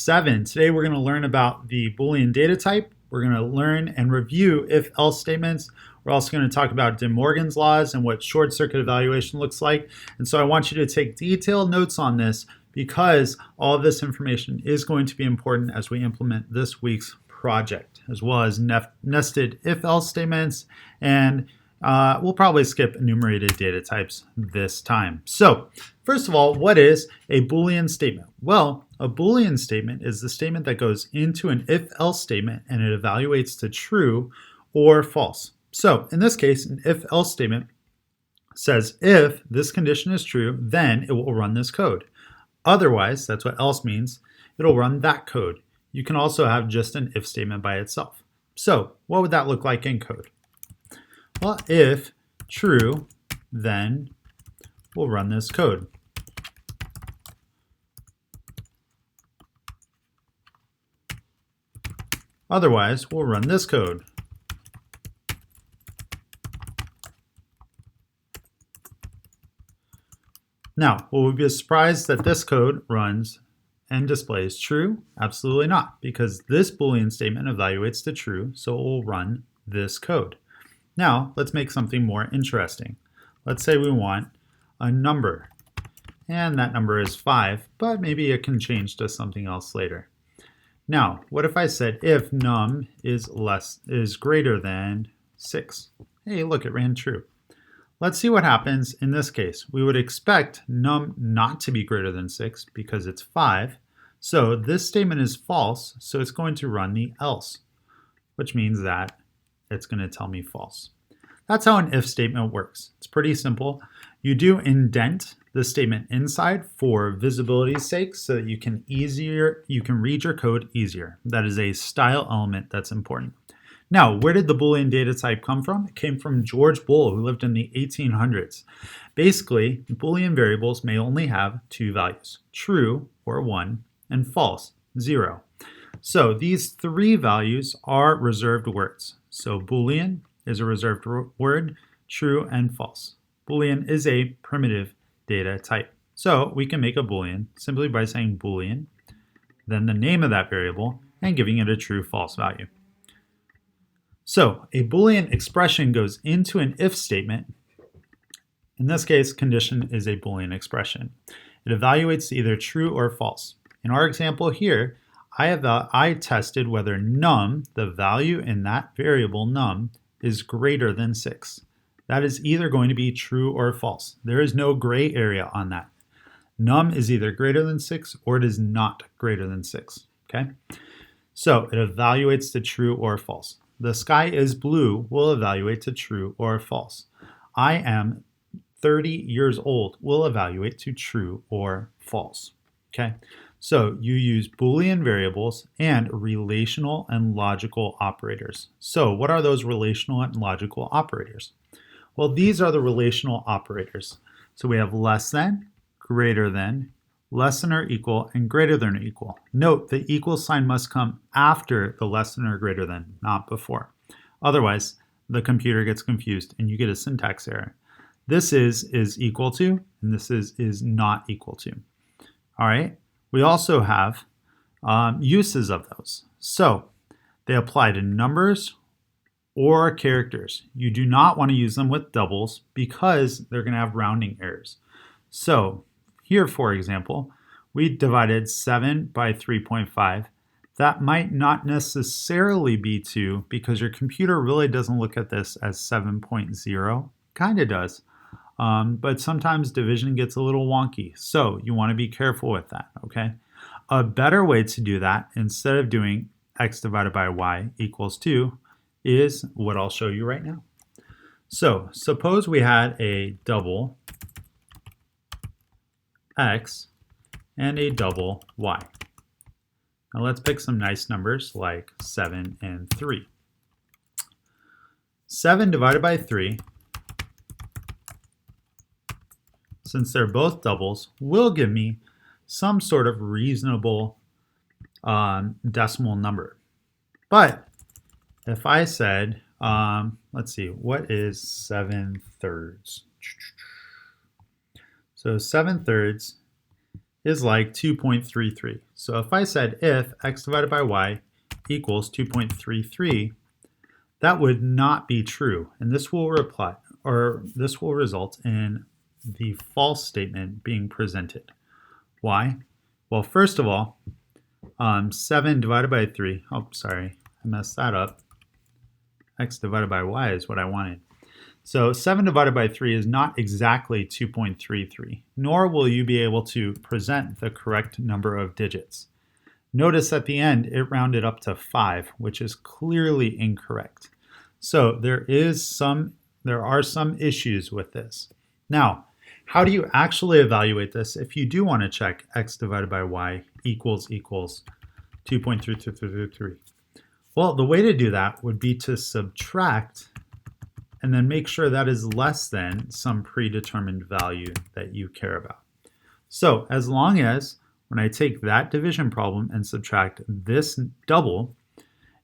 Ch07. Today we're going to learn about the Boolean data type. We're going to learn and review if-else statements. We're also going to talk about De Morgan's laws and what short circuit evaluation looks like. And so I want you to take detailed notes on this because all of this information is going to be important as we implement this week's project, as well as nested if-else statements, and we'll probably skip enumerated data types this time. So first of all, what is a Boolean statement? Well, a Boolean statement is the statement that goes into an if-else statement and it evaluates to true or false. So in this case, an if-else statement says if this condition is true, then it will run this code. Otherwise, that's what else means, it'll run that code. You can also have just an if statement by itself. So what would that look like in code? Well, if true, then we'll run this code. Otherwise, we'll run this code. Now, will we be surprised that this code runs and displays true? Absolutely not, because this Boolean statement evaluates to true, so it will run this code. Now, let's make something more interesting. Let's say we want a number, and that number is 5, but maybe it can change to something else later. Now, what if I said if num is greater than 6? Hey, look, it ran true. Let's see what happens in this case. We would expect num not to be greater than 6 because it's 5. So this statement is false, so it's going to run the else, which means that it's going to tell me false. That's how an if statement works. It's pretty simple. You do indent the statement inside for visibility's sake so that you can read your code easier. That is a style element that's important. Now, where did the Boolean data type come from? It came from George Boole, who lived in the 1800s. Basically, Boolean variables may only have two values, true, or 1, and false, 0. So these three values are reserved words. So Boolean is a reserved word, true and false. Boolean is a primitive data type. So we can make a Boolean simply by saying Boolean, then the name of that variable, and giving it a true-false value. So a Boolean expression goes into an if statement. In this case, condition is a Boolean expression. It evaluates either true or false. In our example here, I tested whether num, the value in that variable num, is greater than 6. That is either going to be true or false. There is no gray area on that. Num is either greater than 6 or it is not greater than 6. Okay? So it evaluates to true or false. The sky is blue will evaluate to true or false. I am 30 years old will evaluate to true or false. Okay? So you use Boolean variables and relational and logical operators. So what are those relational and logical operators? Well, these are the relational operators. So we have less than, greater than, less than or equal, and greater than or equal. Note the equal sign must come after the less than or greater than, not before. Otherwise, the computer gets confused and you get a syntax error. This is equal to, and this is not equal to. All right. We also have uses of those. So they apply to numbers or characters. You do not want to use them with doubles because they're going to have rounding errors. So here, for example, we divided 7 by 3.5. That might not necessarily be 2 because your computer really doesn't look at this as 7.0. Kind of does. But sometimes division gets a little wonky, so you want to be careful with that, okay? A better way to do that, instead of doing x divided by y equals 2, is what I'll show you right now. So suppose we had a double x and a double y. Now let's pick some nice numbers like 7 and 3. 7 divided by 3, since they're both doubles, will give me some sort of reasonable decimal number. But if I said, let's see, what is 7/3? So 7/3 is like 2.33. So if I said if x divided by y equals 2.33, that would not be true. And this will result in the false statement being presented. Why? Well, first of all, 7 divided by 3, oh, sorry, I messed that up. X divided by y is what I wanted. So 7 divided by 3 is not exactly 2.33, nor will you be able to present the correct number of digits. Notice at the end it rounded up to 5, which is clearly incorrect. So there are some issues with this. Now, how do you actually evaluate this if you do want to check x divided by y equals 2.3333? Well, the way to do that would be to subtract and then make sure that is less than some predetermined value that you care about. So as long as when I take that division problem and subtract this double,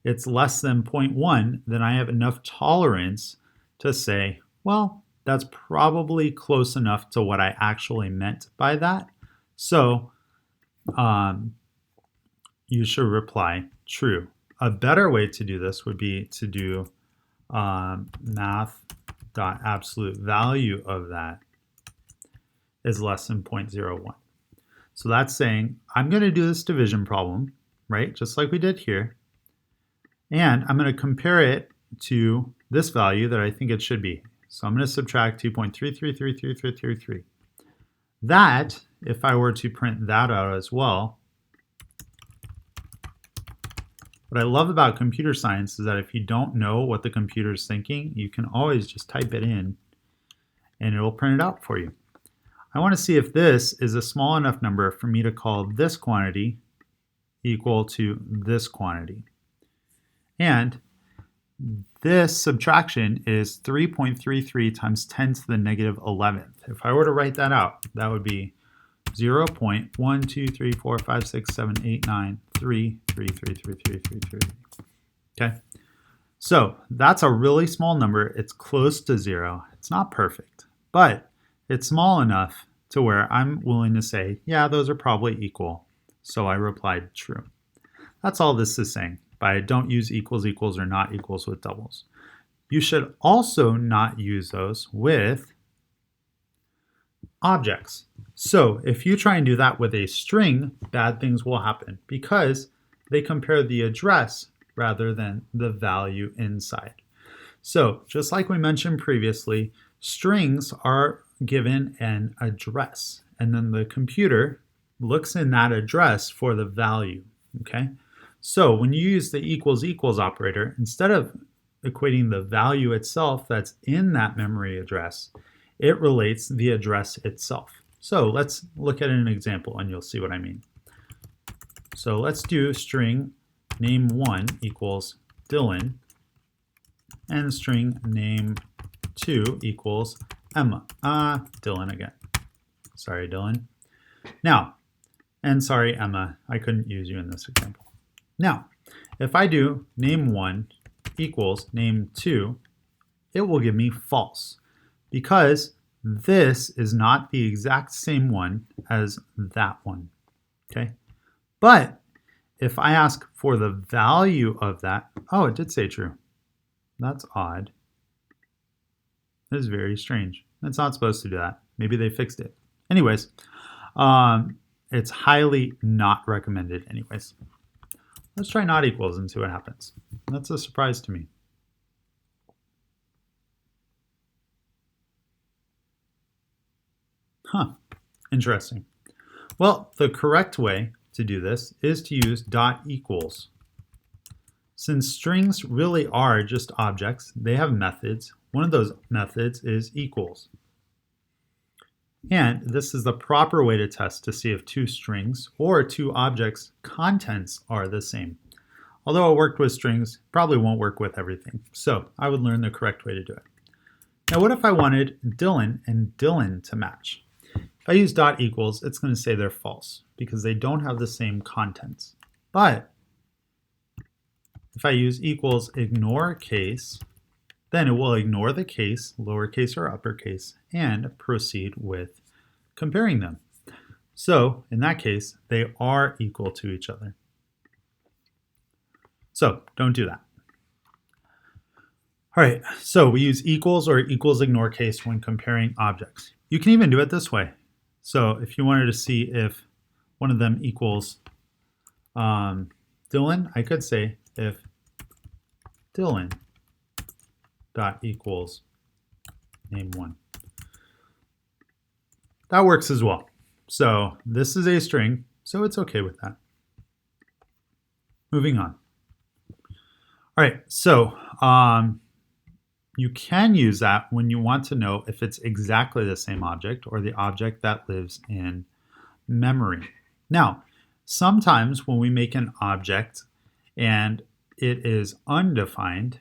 it's less than 0.1, then I have enough tolerance to say, well, that's probably close enough to what I actually meant by that. So you should reply true. A better way to do this would be to do math.absolute value of that is less than 0.01. So that's saying I'm going to do this division problem, right, just like we did here, and I'm going to compare it to this value that I think it should be. So I'm going to subtract 2.333333. That, if I were to print that out as well, what I love about computer science is that if you don't know what the computer is thinking, you can always just type it in and it will print it out for you. I want to see if this is a small enough number for me to call this quantity equal to this quantity. And this subtraction is 3.33 times 10 to the negative 11th. If I were to write that out, that would be 0.123456789333333. Okay, so that's a really small number. It's close to 0. It's not perfect, but it's small enough to where I'm willing to say, yeah, those are probably equal. So I replied true. That's all this is saying by don't use equals, equals, or not equals with doubles. You should also not use those with objects. So if you try and do that with a string, bad things will happen because they compare the address rather than the value inside. So just like we mentioned previously, strings are given an address, and then the computer looks in that address for the value. Okay, so when you use the equals equals operator, instead of equating the value itself that's in that memory address, it relates the address itself. So let's look at an example and you'll see what I mean. So let's do string name1 equals Dylan and string name2 equals Emma. Dylan again. Sorry, Dylan. Now, and sorry, Emma, I couldn't use you in this example. Now, if I do name1 equals name2, it will give me false because this is not the exact same one as that one. Okay, but if I ask for the value of that, oh, it did say true. That's odd. That is very strange. It's not supposed to do that. Maybe they fixed it. Anyways, it's highly not recommended anyways. Let's try not equals and see what happens. That's a surprise to me. Huh, interesting. Well, the correct way to do this is to use dot equals. Since strings really are just objects, they have methods. One of those methods is equals. And this is the proper way to test to see if two strings or two objects' contents are the same. Although it worked with strings, probably won't work with everything. So I would learn the correct way to do it. Now what if I wanted Dylan and Dylan to match? If I use dot equals, it's going to say they're false because they don't have the same contents. But if I use equals ignore case, then it will ignore the case, lowercase or uppercase, and proceed with comparing them. So in that case, they are equal to each other. So don't do that. All right, so we use equals or equals ignore case when comparing objects. You can even do it this way. So if you wanted to see if one of them equals Dylan, I could say if Dylan dot equals name1. That works as well. So this is a string, so it's okay with that. Moving on. All right, so you can use that when you want to know if it's exactly the same object or the object that lives in memory. Now, sometimes when we make an object and it is undefined,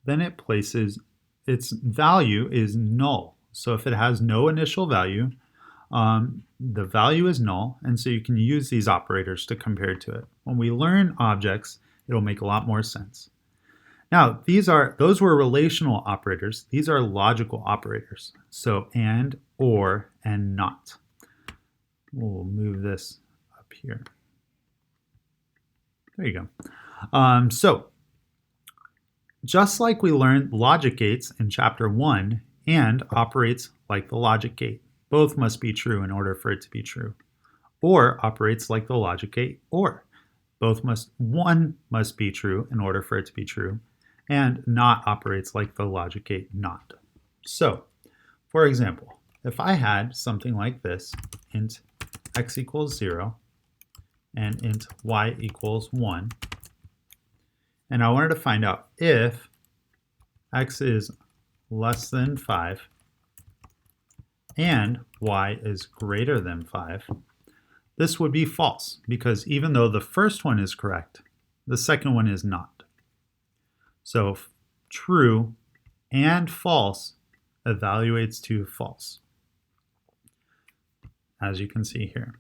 then it places its value is null. So if it has no initial value, the value is null, and so you can use these operators to compare to it. When we learn objects, it'll make a lot more sense. Now, those were relational operators. These are logical operators. So and, or, and not. We'll move this up here. There you go. So just like we learned logic gates in chapter 1, and operates like the logic gate. Both must be true in order for it to be true. Or operates like the logic gate, or. One must be true in order for it to be true, and not operates like the logic gate not. So, for example, if I had something like this, int x equals 0 and int y equals 1, and I wanted to find out if x is less than 5 and y is greater than 5, this would be false, because even though the first one is correct, the second one is not. So true and false evaluates to false, as you can see here.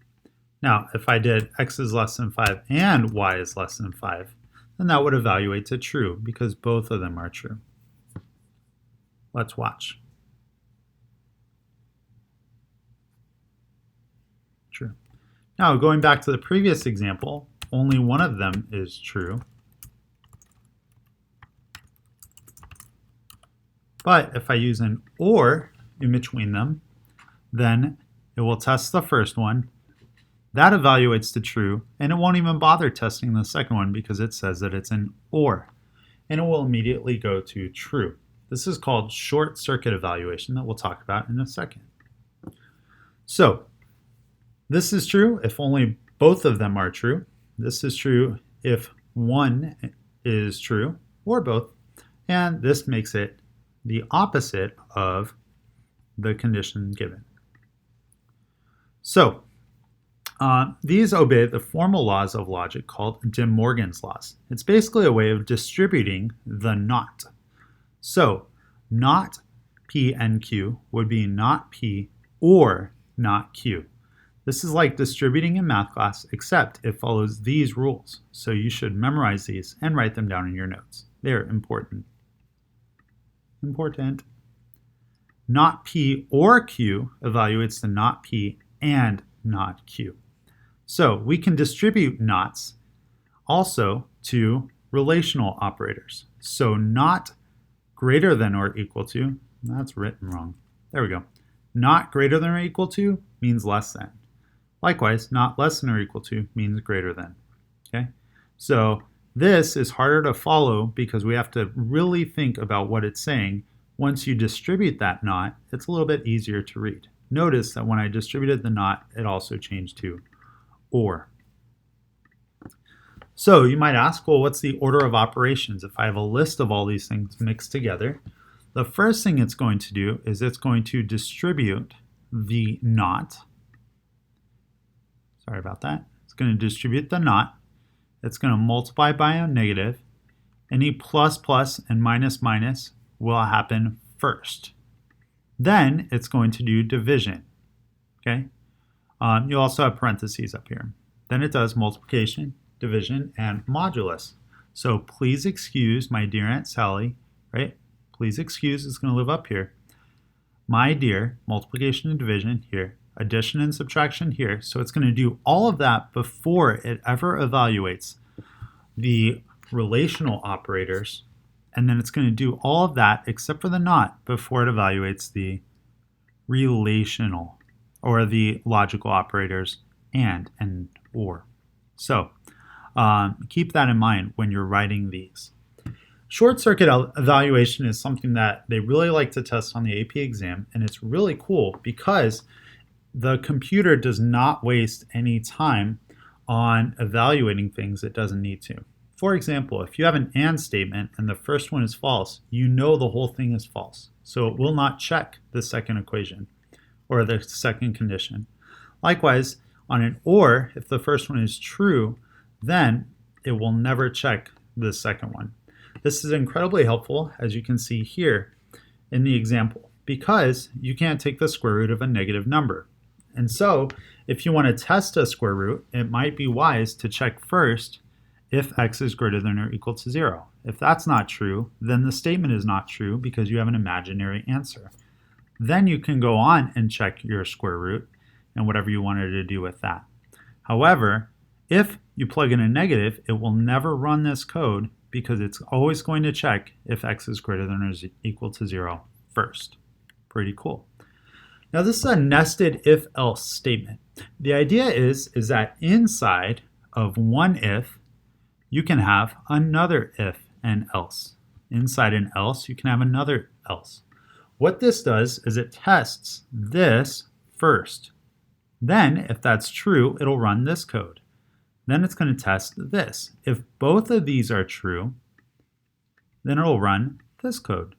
Now, if I did x is less than 5 and y is less than 5, then that would evaluate to true, because both of them are true. Let's watch. True. Now, going back to the previous example, only one of them is true. But if I use an or in between them, then it will test the first one. That evaluates to true, and it won't even bother testing the second one because it says that it's an or, and it will immediately go to true. This is called short circuit evaluation that we'll talk about in a second. So this is true if only both of them are true. This is true if one is true or both, and this makes it the opposite of the condition given. So these obey the formal laws of logic called De Morgan's laws. It's basically a way of distributing the not. So not P and Q would be not P or not Q. This is like distributing in math class, except it follows these rules. So you should memorize these and write them down in your notes. They're important. Important. Not P or Q evaluates to not P and not Q. So we can distribute nots also to relational operators. So not greater than or equal to, that's written wrong. There we go. Not greater than or equal to means less than. Likewise, not less than or equal to means greater than. Okay? So this is harder to follow because we have to really think about what it's saying. Once you distribute that not, it's a little bit easier to read. Notice that when I distributed the not, it also changed to or. So you might ask, well, what's the order of operations? If I have a list of all these things mixed together, the first thing it's going to do is it's going to distribute the not. Sorry about that. It's going to distribute the not. It's going to multiply by a negative. Any plus plus and minus minus will happen first. Then it's going to do division. Okay? You also have parentheses up here. Then it does multiplication, division, and modulus. So please excuse my dear Aunt Sally, right? Please excuse is going to live up here. My dear, multiplication and division here, addition and subtraction here. So it's going to do all of that before it ever evaluates the relational operators, and then it's going to do all of that except for the not before it evaluates the relational or the logical operators and or. So keep that in mind when you're writing these. Short circuit evaluation is something that they really like to test on the AP exam, and it's really cool because the computer does not waste any time on evaluating things it doesn't need to. For example, if you have an AND statement and the first one is false, you know the whole thing is false. So it will not check the second equation or the second condition. Likewise, on an OR, if the first one is true, then it will never check the second one. This is incredibly helpful, as you can see here in the example, because you can't take the square root of a negative number. And so if you want to test a square root, it might be wise to check first if x is greater than or equal to 0. If that's not true, then the statement is not true because you have an imaginary answer. Then you can go on and check your square root and whatever you wanted to do with that. However, if you plug in a negative, it will never run this code because it's always going to check if x is greater than or equal to 0 first. Pretty cool. Now this is a nested if-else statement. The idea is that inside of one if, you can have another if and else. Inside an else, you can have another else. What this does is it tests this first. Then, if that's true, it'll run this code. Then it's going to test this. If both of these are true, then it'll run this code.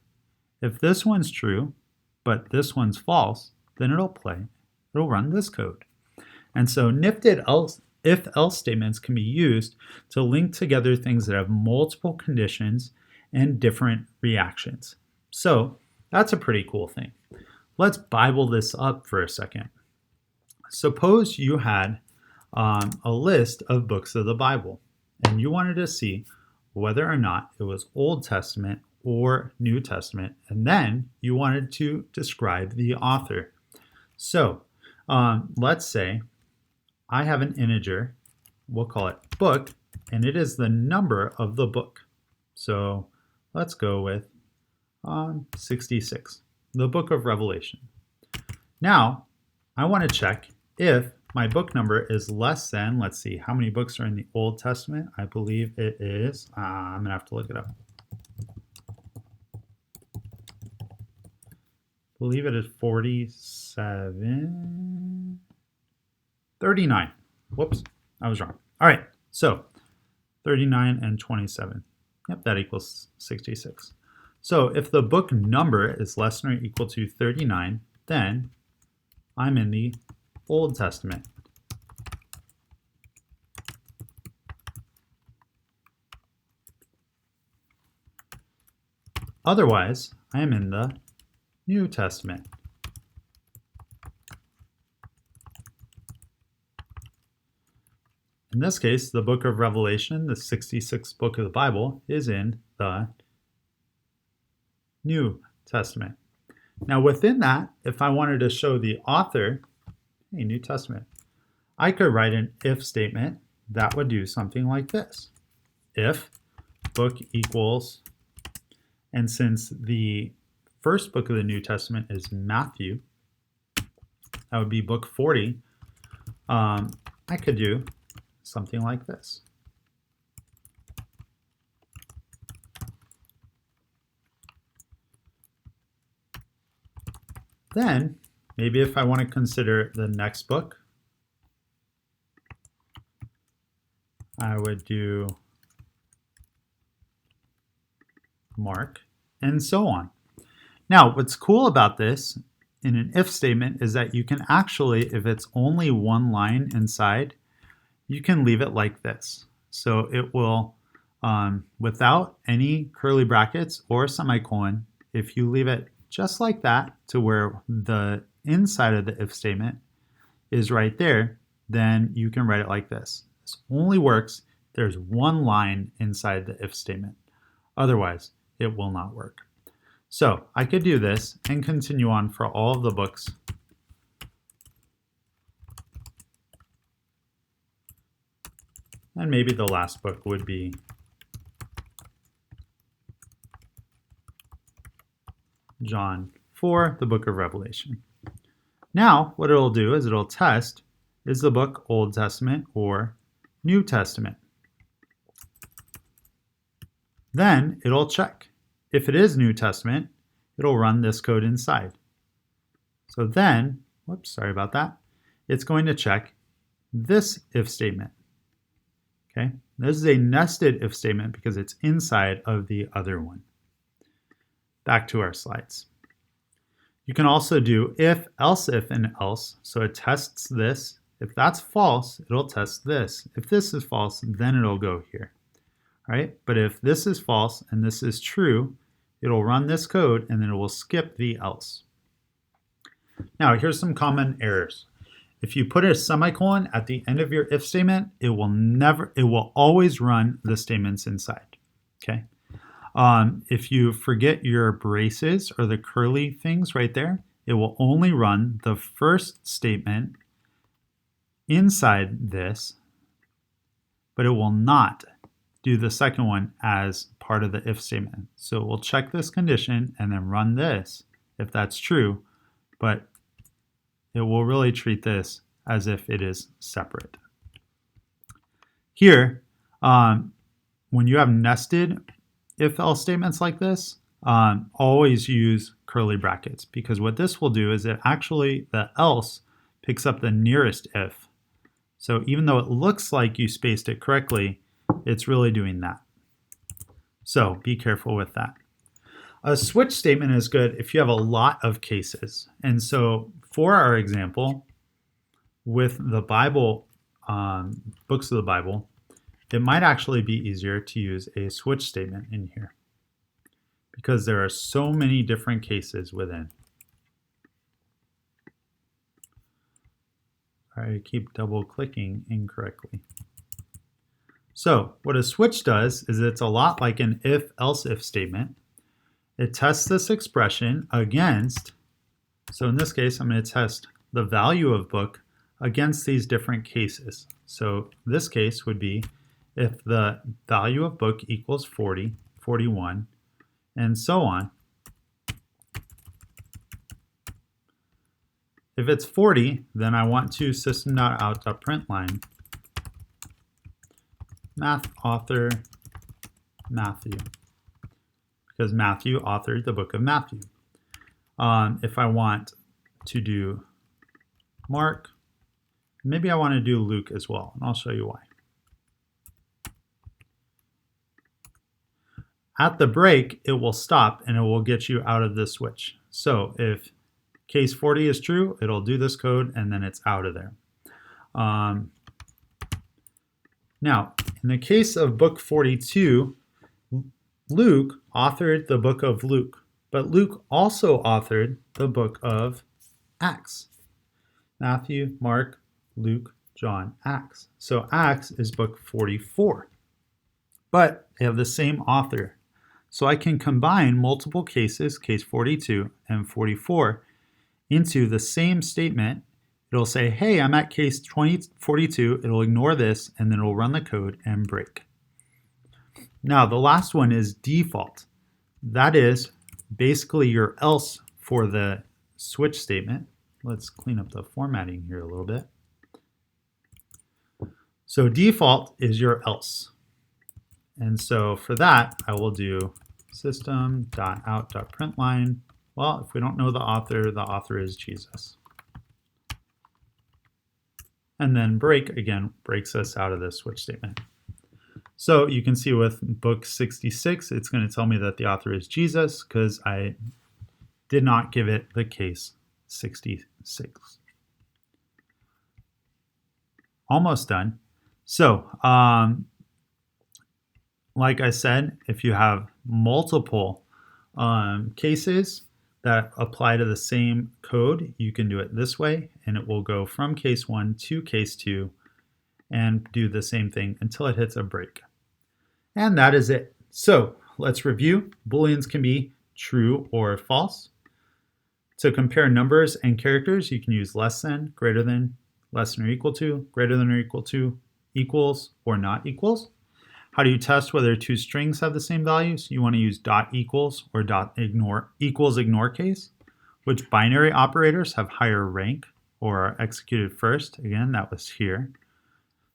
If this one's true, but this one's false, then it'll run this code. And so nifted if-else statements can be used to link together things that have multiple conditions and different reactions. So that's a pretty cool thing. Let's Bible this up for a second. Suppose you had a list of books of the Bible, and you wanted to see whether or not it was Old Testament or New Testament, and then you wanted to describe the author. So let's say I have an integer, we'll call it book, and it is the number of the book. So let's go with 66, the book of Revelation. Now, I want to check if my book number is less than, let's see, how many books are in the Old Testament? I believe it is, I'm going to have to look it up. I believe it is 39. Whoops, I was wrong. All right, so 39 and 27. Yep, that equals 66. So if the book number is less than or equal to 39, then I'm in the Old Testament. Otherwise, I am in the New Testament. In this case, the book of Revelation, the 66th book of the Bible, is in the New Testament. Now within that, if I wanted to show the author, hey, New Testament, I could write an if statement that would do something like this. If book equals, and since the first book of the New Testament is Matthew, that would be book 40, I could do something like this. Then, maybe if I want to consider the next book, I would do Mark, and so on. Now, what's cool about this in an if statement is that you can actually, if it's only one line inside, you can leave it like this. So it will, without any curly brackets or semicolon, if you leave it just like that to where the inside of the if statement is right there, then you can write it like this. This only works if there's one line inside the if statement. Otherwise, it will not work. So I could do this and continue on for all of the books And maybe the last book would be John 4, the book of Revelation. Now, what it'll do is it'll test, is the book Old Testament or New Testament? Then it'll check. If it is New Testament, it'll run this code inside. So then, whoops, sorry about that, it's going to check this if statement. Okay, this is a nested if statement because it's inside of the other one. Back to our slides. You can also do if, else if, and else. So it tests this. If that's false, it'll test this. If this is false, then it'll go here. All right, but if this is false and this is true, it'll run this code and then it will skip the else. Now, here's some common errors. If you put a semicolon at the end of your if statement, it will always run the statements inside. Okay. If you forget your braces or the curly things right there, it will only run the first statement inside this, but it will not do the second one as part of the if statement. So we'll check this condition and then run this if that's true, but it will really treat this as if it is separate. Here, when you have nested if-else statements like this, always use curly brackets, because what this will do is the else picks up the nearest if. So even though it looks like you spaced it correctly, it's really doing that. So be careful with that. A switch statement is good if you have a lot of cases. And so for our example, with the Bible, books of the Bible, it might actually be easier to use a switch statement in here because there are so many different cases within. I keep double clicking incorrectly. So what a switch does is it's a lot like an if, else if statement. It tests this expression against, so in this case, I'm going to test the value of book against these different cases. So this case would be if the value of book equals 40, 41, and so on. If it's 40, then I want to system.out.println math author Matthew, because Matthew authored the book of Matthew. If I want to do Mark, maybe I want to do Luke as well, and I'll show you why. At the break, it will stop and it will get you out of this switch. So if case 40 is true, it'll do this code and then it's out of there. Now, in the case of book 42, Luke authored the book of Luke, but Luke also authored the book of Acts. Matthew, Mark, Luke, John, Acts. So Acts is book 44, but they have the same author. So I can combine multiple cases, case 42 and 44, into the same statement. It'll say, hey, I'm at case 42. It'll ignore this, and then it'll run the code and break. Now, the last one is default. That is basically your else for the switch statement. Let's clean up the formatting here a little bit. So default is your else. And so for that, I will do system.out.println. Well, if we don't know the author is Jesus. And then break, again, breaks us out of this switch statement. So you can see with book 66, it's going to tell me that the author is Jesus because I did not give it the case 66. Almost done. So, like I said, if you have multiple cases that apply to the same code, you can do it this way, and it will go from case 1 to case 2 and do the same thing until it hits a break. And that is it. So let's review. Booleans can be true or false. To compare numbers and characters, you can use less than, greater than, less than or equal to, greater than or equal to, equals, or not equals. How do you test whether two strings have the same values? You want to use dot equals or dot ignore equals ignore case. Which binary operators have higher rank or are executed first? Again, that was here.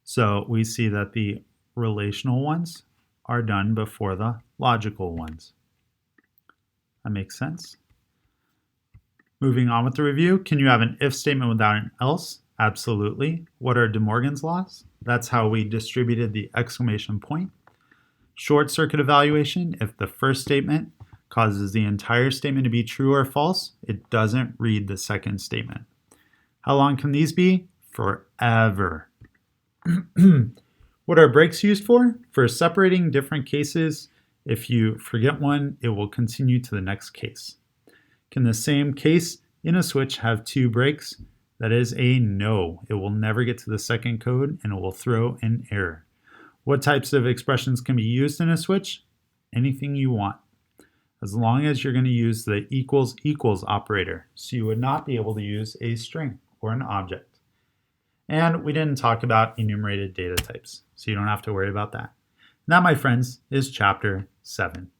So we see that the relational ones are done before the logical ones. That makes sense. Moving on with the review, can you have an if statement without an else? Absolutely. What are De Morgan's laws? That's how we distributed the exclamation point. Short circuit evaluation, if the first statement causes the entire statement to be true or false, it doesn't read the second statement. How long can these be? Forever. What are breaks used for? For separating different cases. If you forget one, it will continue to the next case. Can the same case in a switch have two breaks? That is a no. It will never get to the second code and it will throw an error. What types of expressions can be used in a switch? Anything you want, as long as you're going to use the equals equals operator. So you would not be able to use a string or an object. And we didn't talk about enumerated data types, so you don't have to worry about that. And that, my friends, is chapter 7.